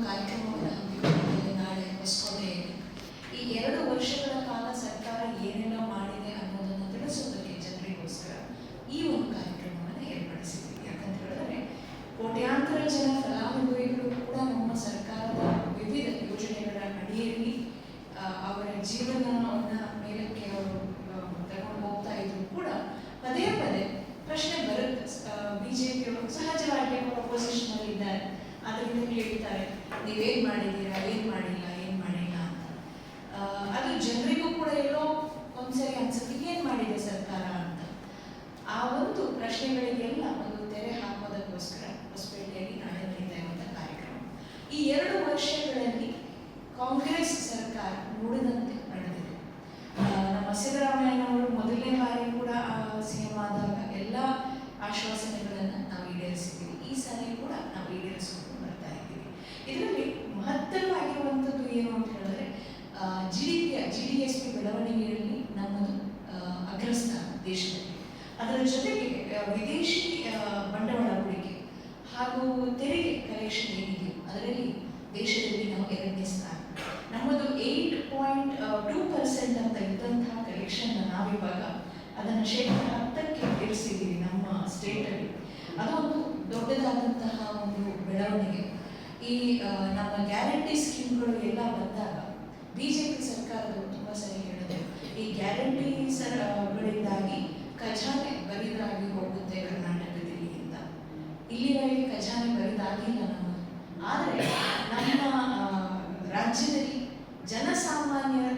ಕಾರ್ಯಕ್ರಮವನ್ನು ಹಮ್ಮಿಕೊಂಡಿದ್ದೇವೆ ನಾಳೆ ಹೊಸಕೋಟೆಯಲ್ಲಿ. ಈ 2 ವರ್ಷಗಳ ಕಾಲ ಸರ್ಕಾರ ಏನೆಲ್ಲ ಮಾಡಿದೆ ಅನ್ನೋದನ್ನು ತಿಳಿಸೋದಕ್ಕೆ ಜನರಿಗೋಸ್ಕರ ಈ ಒಂದು ಕಾರ್ಯಕ್ರಮವನ್ನು ಏರ್ಪಡಿಸಿದ್ದೀವಿ. ಯಾಕಂತ ಹೇಳಿದ್ರೆ ಕೋಟ್ಯಾಂತರ ಜನ ಫಲಾನುಭವಿಗಳು ಕೂಡ ನಮ್ಮ ಸರ್ಕಾರದ ವಿವಿಧ ಯೋಜನೆಗಳ ಅಡಿಯಲ್ಲಿ ಅವರ ಜೀವನವನ್ನು ಮೇಲಕ್ಕೆ ಅವರು ತಗೊಂಡು ಹೋಗ್ತಾ ಇದ್ರು ಕೂಡ ಪದೇ ಪದೇ ಪ್ರಶ್ನೆ ಬರುತ್ತೆ. ಬಿಜೆಪಿಯವರು ಸಹಜವಾಗಿ ಅವರು ಅಪೋಸಿಷನ್ ಅಲ್ಲಿ ಇದ್ದಾರೆ, ಅದರಿಂದ ಕೇಳ್ತಾರೆ ನೀವೇನ್ ಮಾಡಿದ್ದೀರಾ, ಏನ್ ಮಾಡಿಲ್ಲ ಅಂತ. ಅದು ಜನರಿಗೂ ಕೂಡ ಎಲ್ಲೋ ಒಂದ್ಸರಿ ಅನ್ಸುತ್ತೆ ಏನ್ ಮಾಡಿದೆ ಸರ್ಕಾರ ಅಂತ. ಆ ಒಂದು ಪ್ರಶ್ನೆಗಳಿಗೆಲ್ಲ ಒಂದು ತೆರೆ ಹಾಕೋದಕ್ಕೋಸ್ಕರ ಹೊಸಪೇಟೆಯಲ್ಲಿ ನಾಳೆ ನಡೀತಾ ಇರುವಂತಹ ಕಾರ್ಯಕ್ರಮ. ಈ 2 ವರ್ಷಗಳಲ್ಲಿ ಕಾಂಗ್ರೆಸ್ ಸರ್ಕಾರ ನುಡಿದಂತೆ ನಡೆದಿದೆ. ನಮ್ಮ ಸಿದ್ದರಾಮಯ್ಯನವರು ಮೊದಲನೇ ಬಾರಿ ಕೂಡ ಸಿಎಂ ಆದಾಗ ಎಲ್ಲ ಆಶ್ವಾಸನೆಗಳನ್ನು ನಾವು ಈಡೇರಿಸಿದ್ದೀವಿ. ಈ ಸಲ ಕೂಡ ನಾವು ಈಡೇರಿಸಿಕೊಂಡು ಬರ್ತಾ ಇದ್ದೀವಿ. ಇದರಲ್ಲಿ ಮಹತ್ತರವಾಗಿರುವಂಥದ್ದು ಏನು ಅಂತ ಹೇಳಿದ್ರೆ GDP ಬೆಳವಣಿಗೆಯಲ್ಲಿ ನಮ್ಮದು ಅಗ್ರಸ್ಥಾನ ದೇಶದಲ್ಲಿ. ಅದರ ಜೊತೆಗೆ ವಿದೇಶಿ ಬಂಡವಾಳ ಹೂಡಿಕೆ ಹಾಗೂ ತೆರಿಗೆ ಕಲೆಕ್ಷನ್ ಏನಿದೆಯೋ ಅದರಲ್ಲಿ ದೇಶದಲ್ಲಿ ನಾವು 2ನೇ ಸ್ಥಾನ. ನಮ್ಮದು 8.2% ಅಂತ ಇದ್ದಂತಹ ಕಲೆಕ್ಷನ್ ನಾವಿವಾಗ ಅದನ್ನು 10% ಇರಿಸಿದ್ದೀವಿ ನಮ್ಮ ಸ್ಟೇಟಲ್ಲಿ. ಅದೊಂದು ದೊಡ್ಡದಾದಂತಹ ಒಂದು ಬೆಳವಣಿಗೆ. ಈ ನಮ್ಮ ಗ್ಯಾರಂಟಿ ಸ್ಕೀಮ್ಗಳು ಎಲ್ಲ ಬಂದಾಗ ಬಿಜೆಪಿ ಸರ್ಕಾರದವರು ತುಂಬ ಸರಿ ಹೇಳಿದೆ, ಈ ಗ್ಯಾರಂಟಿ ಗಳಿಂದಾಗಿ ಖಜಾನೆ ಬರಿದಾಗಿ ಹೋಗುತ್ತೆ ಕರ್ನಾಟಕದಲ್ಲಿ ಅಂತ. ಇಲ್ಲಿವರೆಗೆ ಖಜಾನೆ ಬರಿದಾಗಿಲ್ಲ ನಮ್ಮದು. ಆದರೆ ನಮ್ಮ ರಾಜ್ಯದಲ್ಲಿ ಜನಸಾಮಾನ್ಯರ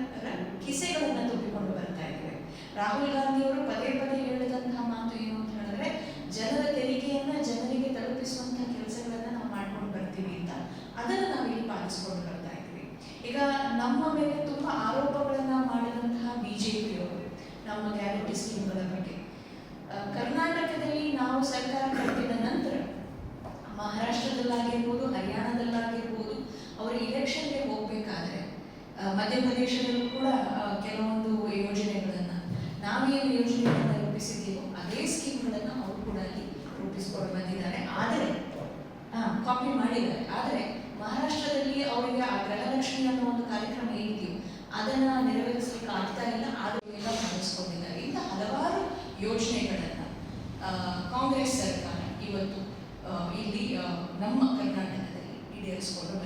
ಕಿಸೆಗಳನ್ನು ತುಂಬಿಕೊಂಡು ಬರ್ತಾ ಇದ್ದೇವೆ. ರಾಹುಲ್ ಗಾಂಧಿ ಅವರು ಪದೇ ಪದೇ ಹೇಳಿದಂತಹ ಮಾತು ಏನು ಅಂತ ಹೇಳಿದ್ರೆ ಜನರ ತೆರಿಗೆಯನ್ನ ಜನರಿಗೆ ತಲುಪಿಸುವಂತಹ ಕೆಲಸಗಳನ್ನ ನಾವು ಮಾಡ್ಕೊಂಡು ಬರ್ತೀವಿ ಅಂತ. ಅದನ್ನು ನಾವಿಲ್ಲಿ ಪಾಲಿಸ್ಕೊಂಡು ಬರ್ತಾ ಇದ್ವಿ. ಈಗ ನಮ್ಮ ಮೇಲೆ ತುಂಬಾ ಆರೋಪಗಳನ್ನ ಮಾಡಿದಂತಹ ಬಿಜೆಪಿಯವರು ನಮ್ಮ ಗ್ಯಾರಂಟಿ ಸ್ಕೀಮ್ಗಳ ಬಗ್ಗೆ ಕರ್ನಾಟಕದಲ್ಲಿ ನಾವು ಸರ್ಕಾರ ಕಟ್ಟಿದ ನಂತರ ಮಹಾರಾಷ್ಟ್ರದಲ್ಲಾಗಿರ್ಬೋದು, ಹರಿಯಾಣದಲ್ಲಾಗಿರ್ಬೋದು, ಅವರು ಇಲೆಕ್ಷನ್ಗೆ ಹೋಗ್ಬೇಕಾದ್ರೆ ಮಧ್ಯಪ್ರದೇಶದಲ್ಲೂ ಕೂಡ ಕೆಲವೊಂದು ಯೋಜನೆಗಳನ್ನು ನಾವೇನು ಯೋಜನೆಗಳನ್ನ ರೂಪಿಸಿದ್ದೀವೋ ಅದೇ ಸ್ಕೀಮ್ಗಳನ್ನು ಅವರು ಕೂಡ ಅಲ್ಲಿ ರೂಪಿಸಿಕೊಂಡು ಬಂದಿದ್ದಾರೆ. ಆದರೆ ಕಾಪಿ ಮಾಡಿದ್ದಾರೆ. ಆದರೆ ಮಹಾರಾಷ್ಟ್ರದಲ್ಲಿ ಅವರಿಗೆ ಆ ಗೃಹಲಕ್ಷ್ಮಿ ಅನ್ನೋ ಒಂದು ಕಾರ್ಯಕ್ರಮ ಏನಿದೆಯೋ ಅದನ್ನು ನೆರವೇರಿಸಲಿಕ್ಕೆ ಆಗ್ತಾ ಇಲ್ಲ, ಆದರೂ ಎಲ್ಲ ಮಾಡಿಸ್ಕೊಂಡಿದ್ದಾರೆ. ಇಂಥ ಹಲವಾರು ಯೋಜನೆಗಳನ್ನು ಕಾಂಗ್ರೆಸ್ ಸರ್ಕಾರ ಇವತ್ತು ಇಲ್ಲಿ ನಮ್ಮ ಕರ್ನಾಟಕದಲ್ಲಿ ಈಡೇರಿಸಿಕೊಂಡು ಬಂದಿದೆ.